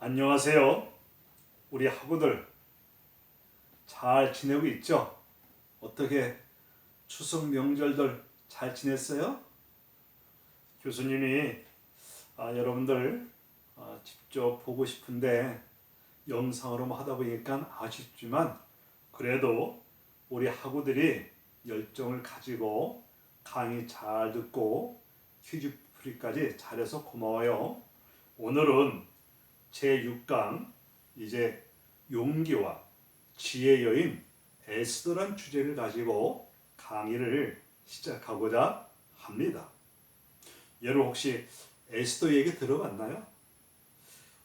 안녕하세요. 우리 학우들 잘 지내고 있죠? 어떻게 추석 명절들 잘 지냈어요? 교수님이 여러분들 직접 보고 싶은데 영상으로만 하다 보니까 아쉽지만 그래도 우리 학우들이 열정을 가지고 강의 잘 듣고 퀴즈 풀이까지 잘해서 고마워요. 오늘은 제6강 이제 용기와 지혜의 여인 에스더란 주제를 가지고 강의를 시작하고자 합니다. 여러분 혹시 에스더 얘기 들어봤나요?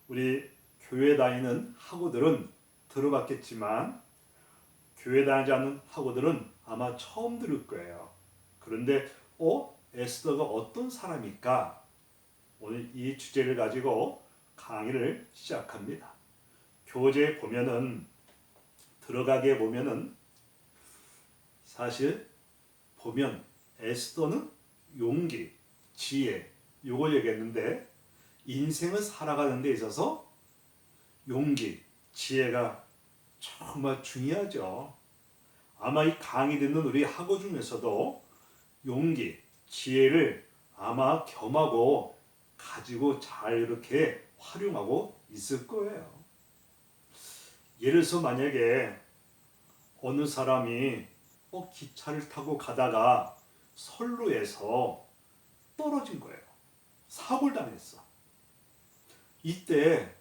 우리 교회 다니는 학우들은 들어봤겠지만 교회 다니지 않는 학우들은 아마 처음 들을 거예요. 그런데 에스더가 어떤 사람일까? 오늘 이 주제를 가지고 강의를 시작합니다. 교재에 보면은 들어가게 보면은 사실 보면 에스더는 용기, 지혜 요걸 얘기했는데 인생을 살아가는 데 있어서 용기, 지혜가 정말 중요하죠. 아마 이 강의 듣는 우리 학우 중에서도 용기, 지혜를 아마 겸하고 가지고 잘 이렇게 활용하고 있을 거예요. 예를 들어서 만약에 어느 사람이 기차를 타고 가다가 선로에서 떨어진 거예요. 사고를 당했어. 이때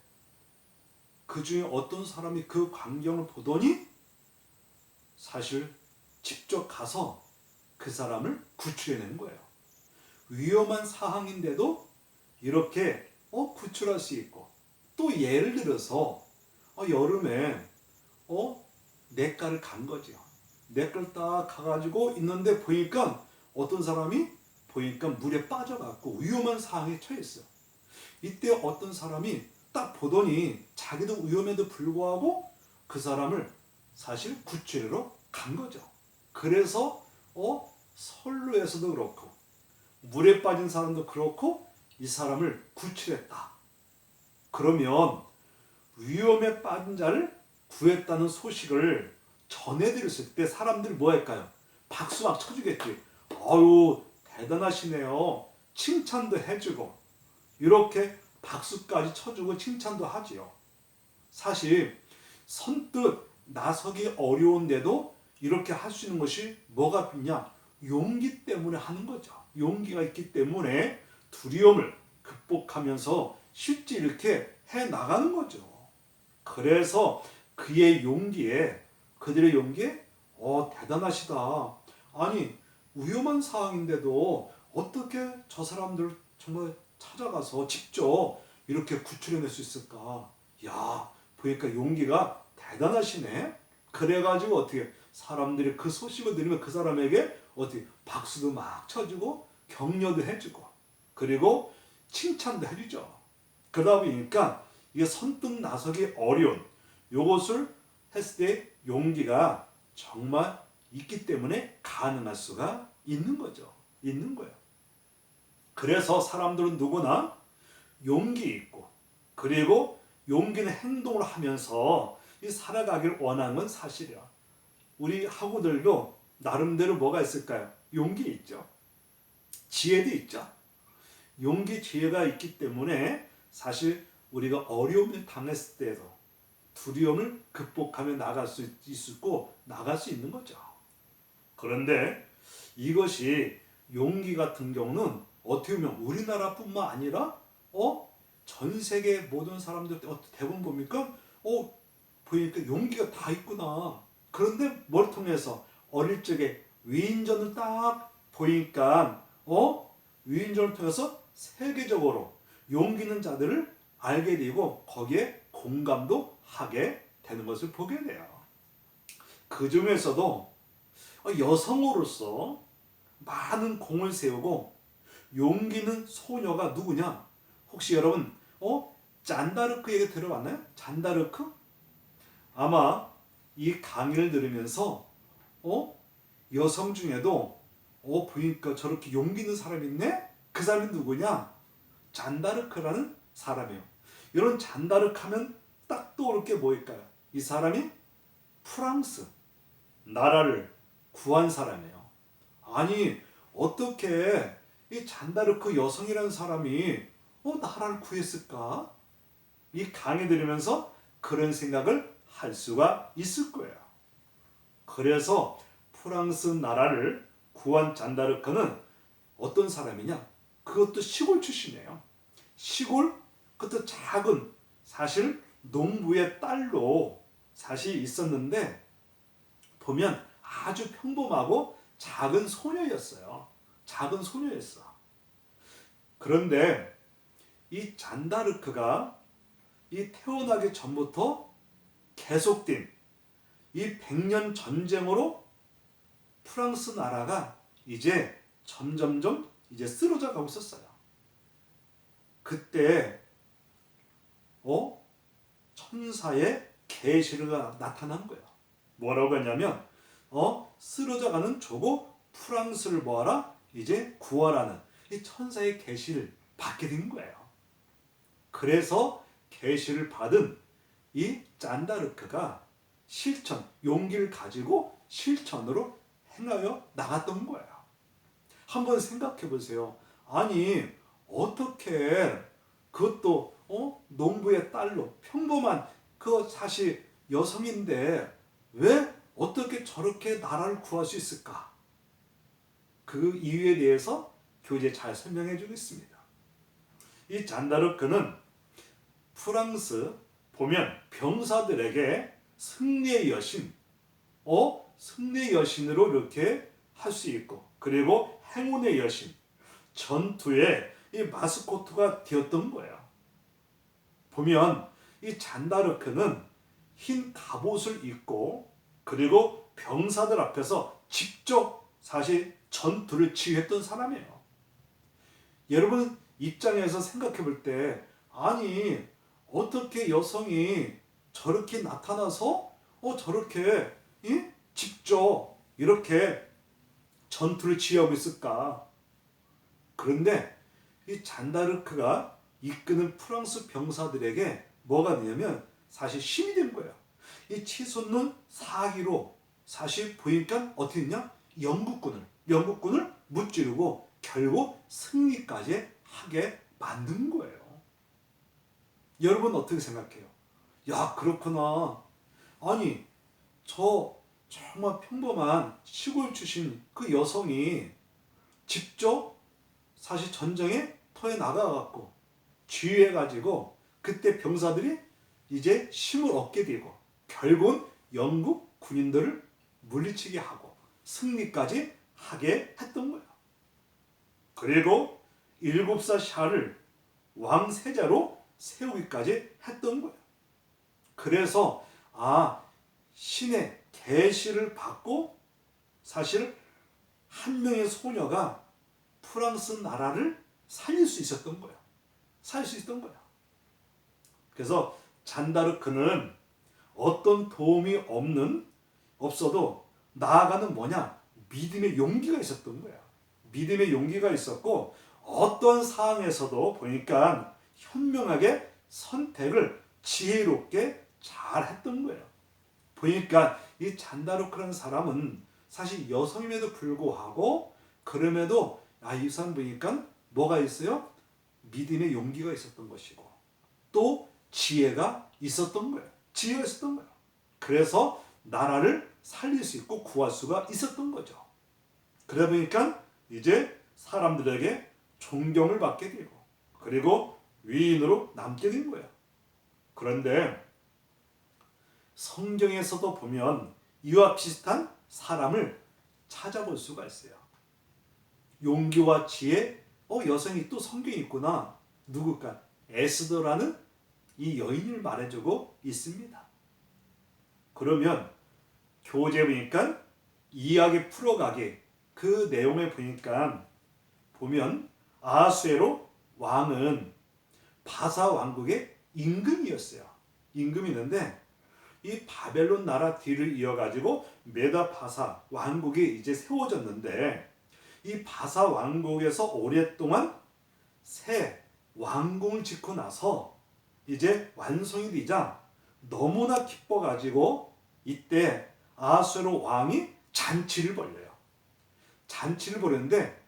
그 중에 어떤 사람이 그 광경을 보더니 사실 직접 가서 그 사람을 구출해낸 거예요. 위험한 상황인데도 이렇게 구출할 수 있고, 또 예를 들어서 여름에 냇가를 간 거죠. 냇가를 딱 가가지고 있는데 보니까 어떤 사람이 보니까 물에 빠져갖고 위험한 상황에 처했어요. 이때 어떤 사람이 딱 보더니 자기도 위험에도 불구하고 그 사람을 사실 구출하러 간 거죠. 그래서 선로에서도 그렇고 물에 빠진 사람도 그렇고 이 사람을 구출했다. 그러면 위험에 빠진 자를 구했다는 소식을 전해드렸을 때 사람들이 뭐 할까요? 박수 막 쳐주겠지. 아유 대단하시네요. 칭찬도 해주고 이렇게 박수까지 쳐주고 칭찬도 하지요. 사실 선뜻 나서기 어려운데도 이렇게 할 수 있는 것이 뭐가 있냐? 용기 때문에 하는 거죠. 용기가 있기 때문에 두려움을 극복하면서 쉽게 이렇게 해나가는 거죠. 그래서 그들의 용기에 대단하시다. 아니 위험한 상황인데도 어떻게 저 사람들 정말 찾아가서 직접 이렇게 구출해낼 수 있을까? 야, 보니까 용기가 대단하시네. 그래가지고 어떻게 사람들이 그 소식을 들으면 그 사람에게 어떻게 박수도 막 쳐주고 격려도 해주고 그리고 칭찬도 해주죠. 그러다 보니까 이게 선뜻 나서기 어려운 요것을 했을 때 용기가 정말 있기 때문에 가능할 수가 있는 거죠. 있는 거예요. 그래서 사람들은 누구나 용기 있고 그리고 용기는 행동을 하면서 살아가기를 원하는 건 사실이야. 우리 학우들도 나름대로 뭐가 있을까요? 용기 있죠. 지혜도 있죠. 용기, 지혜가 있기 때문에 사실 우리가 어려움을 당했을 때도 두려움을 극복하며 나갈 수 있고 나갈 수 있는 거죠. 그런데 이것이 용기 같은 경우는 어떻게 보면 우리나라뿐만 아니라 전 세계 모든 사람들 대부분 보니까 보니까 용기가 다 있구나. 그런데 뭘 통해서 어릴 적에 위인전을 딱 보니까 위인전을 통해서 세계적으로 용기 있는 자들을 알게 되고 거기에 공감도 하게 되는 것을 보게 돼요. 그 중에서도 여성으로서 많은 공을 세우고 용기 있는 소녀가 누구냐? 혹시 여러분 잔다르크 얘기 들어봤나요? 잔다르크? 아마 이 강의를 들으면서 여성 중에도 보니까 저렇게 용기 있는 사람이 있네? 그 사람이 누구냐? 잔다르크라는 사람이에요. 이런 잔다르크 하면 딱 떠오를 게 뭐일까요? 이 사람이 프랑스 나라를 구한 사람이에요. 아니 어떻게 이 잔다르크 여성이라는 사람이 나라를 구했을까? 이 강의 들으면서 그런 생각을 할 수가 있을 거예요. 그래서 프랑스 나라를 구한 잔다르크는 어떤 사람이냐? 그것도 시골 출신이에요. 시골, 그것도 작은 사실 농부의 딸로 사실 있었는데 보면 아주 평범하고 작은 소녀였어요. 작은 소녀였어. 그런데 이 잔다르크가 이 태어나기 전부터 계속된 이 100년 전쟁으로 프랑스 나라가 이제 점점점 이제 쓰러져 가고 있었어요. 그때 천사의 계시가 나타난 거예요. 뭐라고 했냐면 쓰러져가는 저거 프랑스를 뭐하라? 이제 구하라는 이 천사의 계시를 받게 된 거예요. 그래서 계시를 받은 이 잔다르크가 실천, 용기를 가지고 실천으로 행하여 나갔던 거예요. 한번 생각해 보세요. 아니 어떻게 그것도 농부의 딸로 평범한 그 사실 여성인데 왜 어떻게 저렇게 나라를 구할 수 있을까? 그 이유에 대해서 교재 잘 설명해 주겠습니다. 이 잔다르크는 프랑스 보면 병사들에게 승리의 여신, 승리의 여신으로 이렇게 할 수 있고, 그리고 행운의 여신, 전투의 이 마스코트가 되었던 거예요. 보면 이 잔다르크는 흰 갑옷을 입고 그리고 병사들 앞에서 직접 사실 전투를 지휘했던 사람이에요. 여러분 입장에서 생각해 볼 때 아니 어떻게 여성이 저렇게 나타나서 저렇게 직접 이렇게 전투를 지휘하고 있을까? 그런데 이 잔다르크가 이끄는 프랑스 병사들에게 뭐가 되냐면 사실 힘이 된 거예요. 이 치솟는 사기로 사실 보니까 어떻게 했냐? 영국군을 무찌르고 결국 승리까지 하게 만든 거예요. 여러분 어떻게 생각해요? 야 그렇구나. 아니 저 정말 평범한 시골 출신 그 여성이 직접 사실 전쟁에 터에 나가갖고 지휘해가지고 그때 병사들이 이제 힘을 얻게 되고 결국은 영국 군인들을 물리치게 하고 승리까지 하게 했던 거예요. 그리고 7살 샤를 왕세자로 세우기까지 했던 거예요. 그래서 신의 계시를 받고 사실 한 명의 소녀가 프랑스 나라를 살릴 수 있었던 거예요. 살릴 수 있었던 거예요. 그래서 잔다르크는 어떤 도움이 없어도 나아가는 뭐냐? 믿음의 용기가 있었던 거야. 믿음의 용기가 있었고 어떤 상황에서도 보니까 현명하게 선택을 지혜롭게 잘 했던 거예요. 보니까 이 잔다르크라는 사람은 사실 여성임에도 불구하고 그럼에도 이 사람 보니까 뭐가 있어요? 믿음의 용기가 있었던 것이고 또 지혜가 있었던 거예요. 지혜가 있었던 거예요. 그래서 나라를 살릴 수 있고 구할 수가 있었던 거죠. 그러다 보니까 이제 사람들에게 존경을 받게 되고 그리고 위인으로 남게 된 거예요. 그런데 성경에서도 보면 이와 비슷한 사람을 찾아볼 수가 있어요. 용기와 지혜, 여성이 또 성경에 있구나. 누굴까? 에스더라는 이 여인을 말해주고 있습니다. 그러면 교재 보니까 이야기 풀어가기 그 내용을 보면 아하수에로 왕은 바사 왕국의 임금이었어요. 임금이었는데 이 바벨론 나라 뒤를 이어가지고 메다 바사 왕국이 이제 세워졌는데 이 바사 왕국에서 오랫동안 새 왕궁을 짓고 나서 이제 완성이 되자 너무나 기뻐가지고 이때 아하수에로 왕이 잔치를 벌려요. 잔치를 벌였는데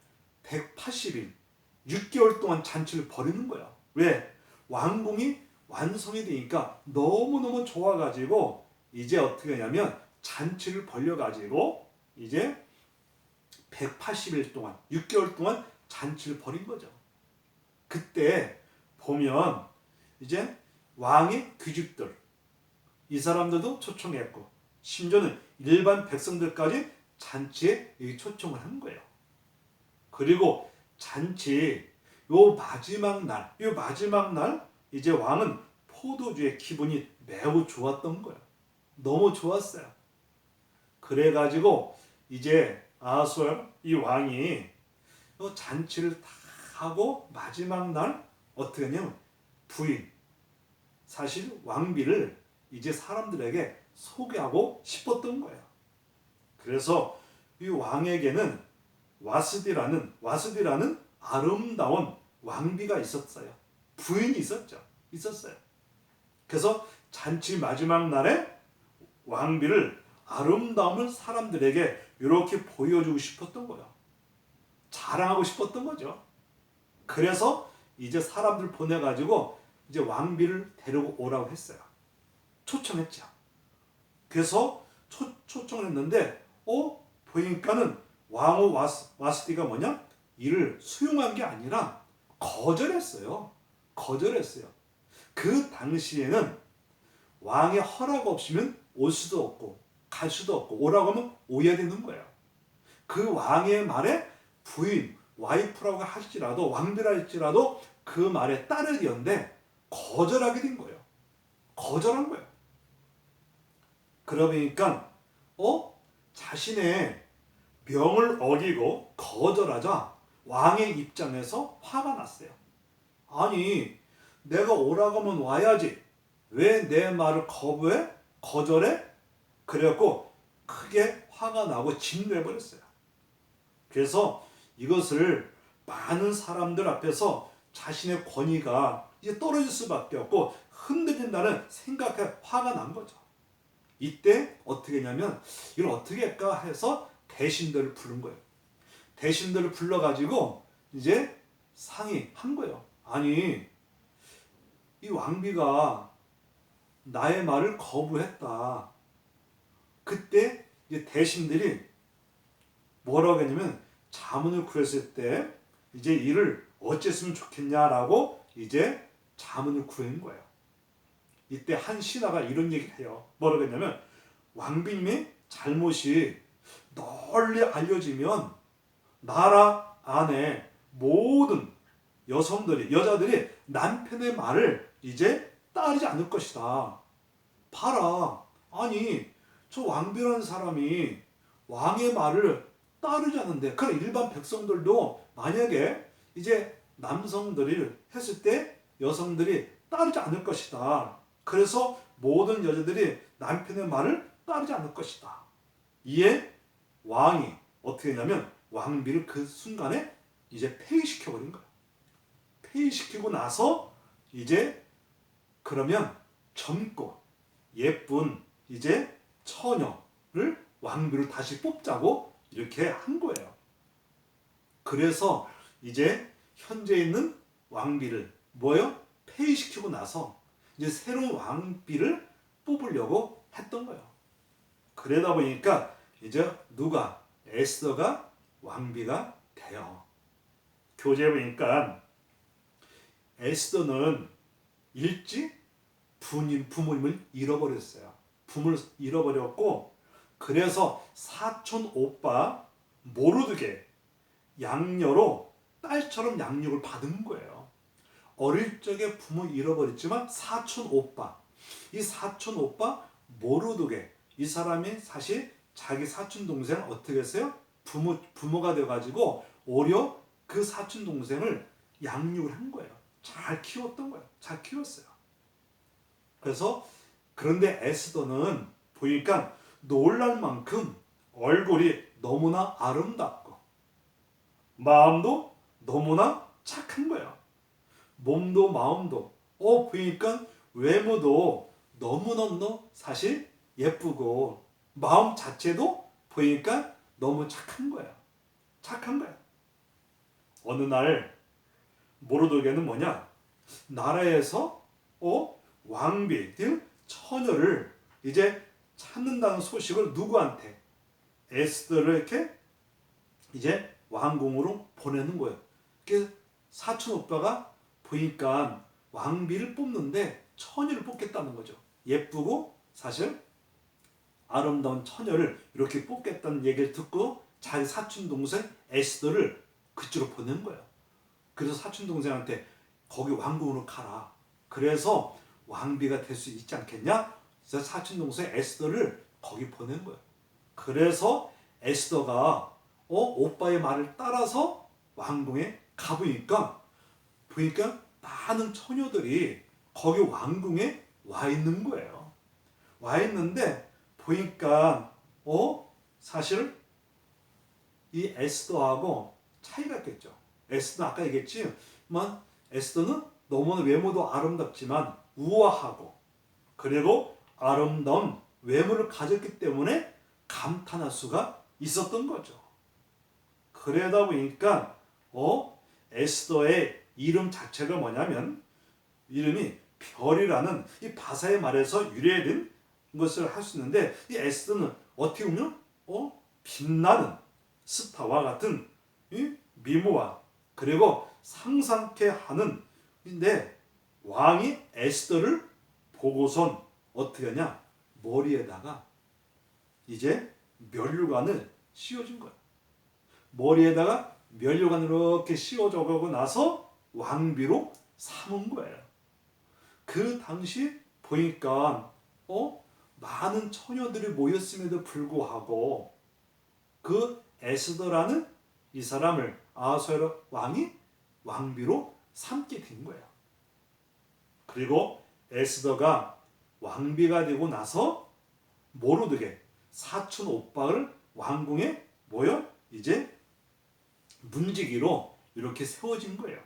180일, 6개월 동안 잔치를 벌이는 거야. 왜? 왕궁이 완성이 되니까 너무너무 좋아가지고 이제 어떻게 하냐면 잔치를 벌려가지고 이제 180일 동안, 6개월 동안 잔치를 벌인 거죠. 그때 보면 이제 왕의 귀족들, 이 사람들도 초청했고 심지어는 일반 백성들까지 잔치에 초청을 한 거예요. 그리고 잔치 요 마지막 날 이제 왕은 포도주의 기분이 매우 좋았던 거예요. 너무 좋았어요. 그래가지고 이제 아하수에로 이 왕이 요 잔치를 다 하고 마지막 날 어떻게 하냐면 부인, 사실 왕비를 이제 사람들에게 소개하고 싶었던 거예요. 그래서 이 왕에게는 와스디라는 아름다운 왕비가 있었어요. 부인이 있었어요. 그래서 잔치 마지막 날에 왕비를 아름다움을 사람들에게 이렇게 보여주고 싶었던 거예요. 자랑하고 싶었던 거죠. 그래서 이제 사람들 보내가지고 이제 왕비를 데리고 오라고 했어요. 초청했죠. 그래서 초청을 했는데 보니까는 왕후 와스디가 뭐냐? 이를 수용한 게 아니라 거절했어요. 그 당시에는 왕의 허락 없이면 올 수도 없고 갈 수도 없고 오라고 하면 오야 되는 거예요. 그 왕의 말에 부인, 와이프라고 할지라도 왕비라 할지라도 그 말에 따르려는데 거절하게 된 거예요. 거절한 거예요. 그러니까 자신의 명을 어기고 거절하자 왕의 입장에서 화가 났어요. 아니, 내가 오라고 하면 와야지. 왜 내 말을 거절해? 그래갖고 크게 화가 나고 진노해버렸어요. 그래서 이것을 많은 사람들 앞에서 자신의 권위가 이제 떨어질 수밖에 없고 흔들린다는 생각에 화가 난 거죠. 이때 어떻게 했냐면 이걸 어떻게 할까 해서 대신들을 부른 거예요. 대신들을 불러가지고 이제 상의한 거예요. 아니, 이 왕비가 나의 말을 거부했다. 그때 이제 대신들이 뭐라고 했냐면 자문을 구했을 때 이제 이를 어쨌으면 좋겠냐라고 이제 자문을 구한 거예요. 이때 한 신하가 이런 얘기를 해요. 뭐라고 했냐면 왕비님의 잘못이 널리 알려지면 나라 안에 모든 여자들이 남편의 말을 이제 따르지 않을 것이다. 봐라. 아니, 저 왕비라는 사람이 왕의 말을 따르지 않는데, 그래 일반 백성들도 만약에 이제 남성들이 했을 때 여성들이 따르지 않을 것이다. 그래서 모든 여자들이 남편의 말을 따르지 않을 것이다. 이에 왕이 어떻게 했냐면 왕비를 그 순간에 이제 폐위시켜버린 거야. 폐위시키고 나서 이제 그러면 젊고 예쁜 이제 처녀를 왕비를 다시 뽑자고 이렇게 한 거예요. 그래서 이제 현재 있는 왕비를 폐위시키고 나서 이제 새로운 왕비를 뽑으려고 했던 거예요. 그러다 보니까 이제 에스더가 왕비가 돼요. 교재에 보니까 에스더는 일찍 부모님을 잃어버렸어요. 부모를 잃어버렸고 그래서 사촌 오빠 모르드게 양녀로 딸처럼 양육을 받은 거예요. 어릴 적에 부모 잃어버렸지만 이 사촌 오빠 모르드게 이 사람이 사실 자기 사촌 동생을 어떻게 했어요? 부모가 돼가지고 오히려 그 사촌 동생을 양육을 한 거예요. 잘 키웠던 거예요. 잘 키웠어요. 그래서 그런데 에스더는 보니까 놀랄 만큼 얼굴이 너무나 아름답고 마음도 너무나 착한 거예요. 몸도 마음도 보니까 외모도 너무너무 사실 예쁘고 마음 자체도 보니까 너무 착한 거야. 착한 거야. 어느 날 모르드게는 뭐냐? 나라에서 왕비, 처녀를 이제 찾는다는 소식을 누구한테? 에스더를 이렇게 이제 왕궁으로 보내는 거예요. 그 사촌 오빠가 보니까 왕비를 뽑는데 처녀를 뽑겠다는 거죠. 예쁘고 사실 아름다운 처녀를 이렇게 뽑겠다는 얘기를 듣고 자기 사촌 동생 에스더를 그쪽으로 보낸 거예요. 그래서 사촌 동생한테 거기 왕궁으로 가라. 그래서 왕비가 될 수 있지 않겠냐? 그래서 사촌 동생 에스더를 거기 보낸 거예요. 그래서 에스더가 오빠의 말을 따라서 왕궁에 가보니까 많은 처녀들이 거기 왕궁에 와 있는 거예요. 와 있는데 보니까 사실 이 에스더하고 차이가 있겠죠. 에스더는 아까 얘기했지만 에스더는 너무나 외모도 아름답지만 우아하고 그리고 아름다운 외모를 가졌기 때문에 감탄할 수가 있었던 거죠. 그러다 보니까 에스더의 이름 자체가 뭐냐면 이름이 별이라는 이 바사의 말에서 유래된 것을 할 수 있는데 이 에스더는 어떻게 보면 빛나는 스타와 같은 이 미모와 그리고 상상케 하는 인데 왕이 에스더를 보고선 어떻게 하냐? 머리에다가 이제 면류관을 씌워준 거야. 머리에다가 면류관을 이렇게 씌워줘 가고 나서 왕비로 삼은 거예요. 그 당시 보니까 많은 처녀들이 모였음에도 불구하고 그 에스더라는 이 사람을 아하수에로 왕이 왕비로 삼게 된 거예요. 그리고 에스더가 왕비가 되고 나서 모르드게 사촌 오빠를 왕궁에 모여 이제 문지기로 이렇게 세워진 거예요.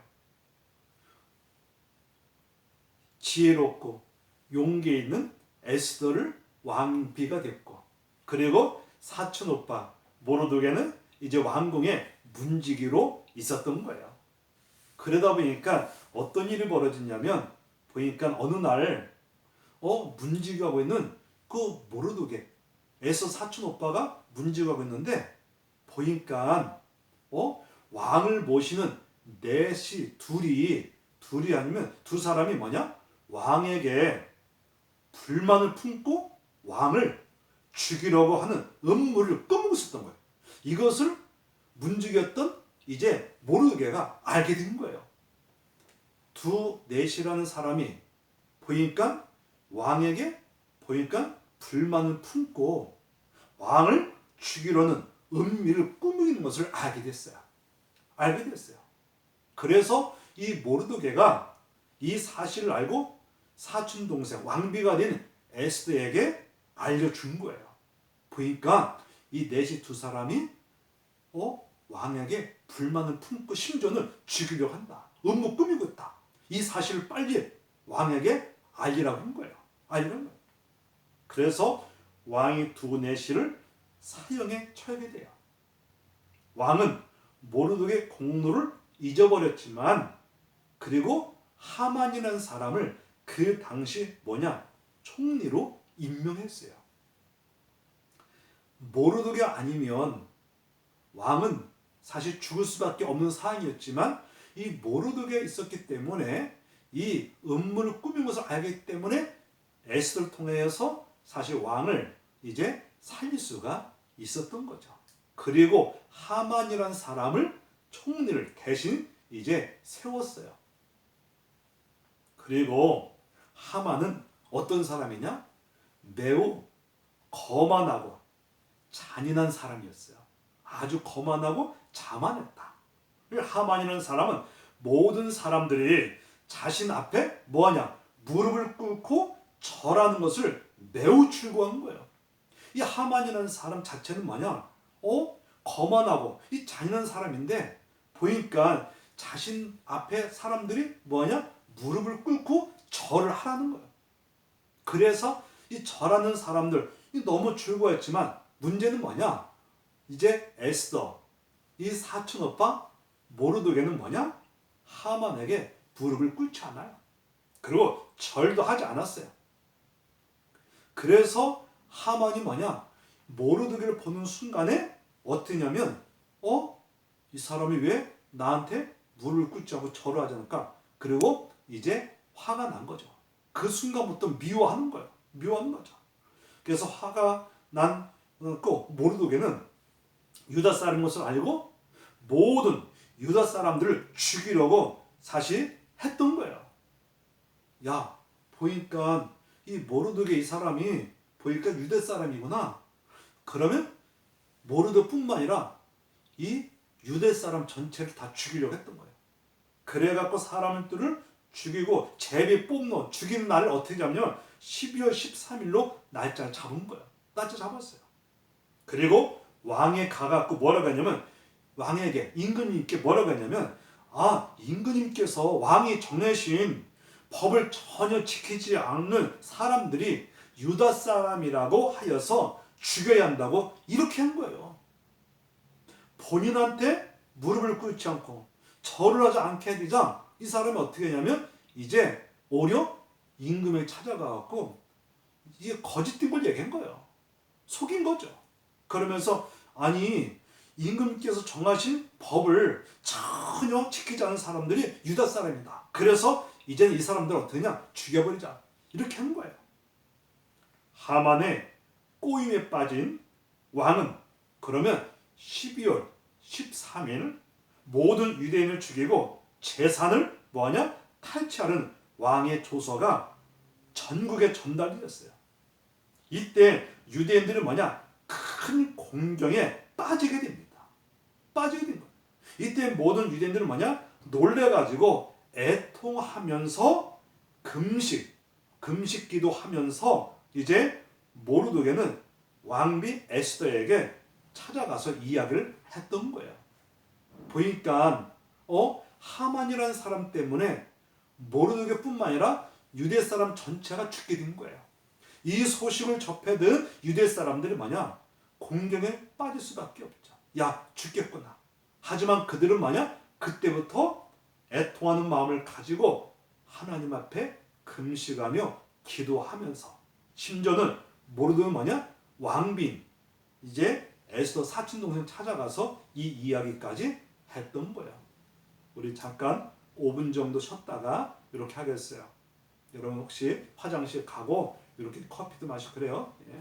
지혜롭고 용기 있는 에스더를 왕비가 됐고 그리고 사촌 오빠 모르드게는 이제 왕궁에 문지기로 있었던 거예요. 그러다 보니까 어떤 일이 벌어졌냐면 보니까 어느 날 문지기하고 있는 그 모르드게 에스더 사촌 오빠가 문지기하고 있는데 보니까 왕을 모시는 넷이 둘이 아니면 두 사람이 뭐냐? 왕에게 불만을 품고 왕을 죽이려고 하는 음모를 꾸미고 있었던 거예요. 이것을 문지기였던 이제 모르드게가 알게 된 거예요. 두 넷이라는 사람이 보니까 왕에게 불만을 품고 왕을 죽이려는 음미를 꾸미는 것을 알게 됐어요. 그래서 이 모르드게가 이 사실을 알고 사촌 동생 왕비가 된 에스더에게 알려준 거예요. 보니까 이 넷이 두 사람이 왕에게 불만을 품고 심지어는 죽이려고 한다. 음모 꾸미고 있다. 이 사실을 빨리 왕에게 알리라고 한 거예요. 그래서 왕이 두 넷이를 사형에 처하게 돼요. 왕은 모르드게 공로를 잊어버렸지만 그리고 하만이라는 사람을 그 당시 총리로 임명했어요. 모르드게 아니면 왕은 사실 죽을 수밖에 없는 상황이었지만 이 모르드게가 있었기 때문에 이 음모를 꾸민 것을 알기 때문에 에스더를 통해서 사실 왕을 이제 살릴 수가 있었던 거죠. 그리고 하만이라는 사람을 총리를 대신 이제 세웠어요. 그리고 하만은 어떤 사람이냐? 매우 거만하고 잔인한 사람이었어요. 아주 거만하고 자만했다. 하만이라는 사람은 모든 사람들이 자신 앞에 무릎을 꿇고 절하는 것을 매우 즐거워한 거예요. 이 하만이라는 사람 자체는 거만하고 이 잔인한 사람인데 보니까 자신 앞에 사람들이 무릎을 꿇고 절을 하라는 거예요. 그래서 이 절하는 사람들 너무 즐거웠지만 문제는 뭐냐? 이제 에스더 이 사촌 오빠 모르드게는 뭐냐? 하만에게 무릎을 꿇지 않아요. 그리고 절도 하지 않았어요. 그래서 하만이 뭐냐? 모르드게를 보는 순간에 어떠냐면 이 사람이 왜 나한테 무릎을 꿇지 않고 절을 하지 않을까? 그리고 이제 화가 난 거죠. 그 순간부터 미워하는 거예요. 미워하는 거죠. 그래서 화가 난 모르드게는 유다 사람인 것을 알고 모든 유다 사람들을 죽이려고 사실 했던 거예요. 야, 보니까 이 모르드게 이 사람이 보니까 유대 사람이구나. 그러면 모르드뿐만 아니라 이 유대 사람 전체를 다 죽이려고 했던 거예요. 그래갖고 사람들을 죽이고 제비 뽑는 죽이는 날을 어떻게 잡냐면 12월 13일로 날짜를 잡은 거예요. 날짜 잡았어요. 그리고 왕에 가갖고 뭐라고 했냐면 왕에게 임금님께 뭐라고 했냐면 임금님께서 왕이 정해신 법을 전혀 지키지 않는 사람들이 유다 사람이라고 하여서 죽여야 한다고 이렇게 한 거예요. 본인한테 무릎을 꿇지 않고 절을 하지 않게 되자 이 사람이 어떻게 했냐면 이제 오히려 임금을 찾아가갖고 이게 거짓된 걸 얘기한 거예요. 속인 거죠. 그러면서 아니 임금께서 정하신 법을 전혀 지키지 않은 사람들이 유다 사람이다. 그래서 이제는 이 사람들을 어떠냐? 죽여버리자. 이렇게 한 거예요. 하만의 꼬임에 빠진 왕은 그러면 12월 13일 모든 유대인을 죽이고 재산을 뭐하냐? 탈취하는 왕의 조서가 전국에 전달이 됐어요. 이때 유대인들은 뭐냐? 큰 공경에 빠지게 됩니다. 빠지게 된 거예요. 이때 모든 유대인들은 뭐냐? 놀래가지고 애통하면서 금식 기도하면서 이제 모르드게는 왕비 에스더에게 찾아가서 이야기를 했던 거예요. 보니까 하만이라는 사람 때문에 모르드게뿐만 아니라 유대 사람 전체가 죽게 된 거예요. 이 소식을 접해든 유대 사람들이 뭐냐? 공경에 빠질 수밖에 없죠. 야, 죽겠구나. 하지만 그들은 뭐냐? 그때부터 애통하는 마음을 가지고 하나님 앞에 금식하며 기도하면서 심지어는 모르드는 뭐냐? 왕빈 이제 에스더 사촌 동생 찾아가서 이 이야기까지 했던 거예요. 우리 잠깐 5분 정도 쉬었다가 이렇게 하겠어요. 여러분 혹시 화장실 가고 이렇게 커피도 마시고 그래요? 예.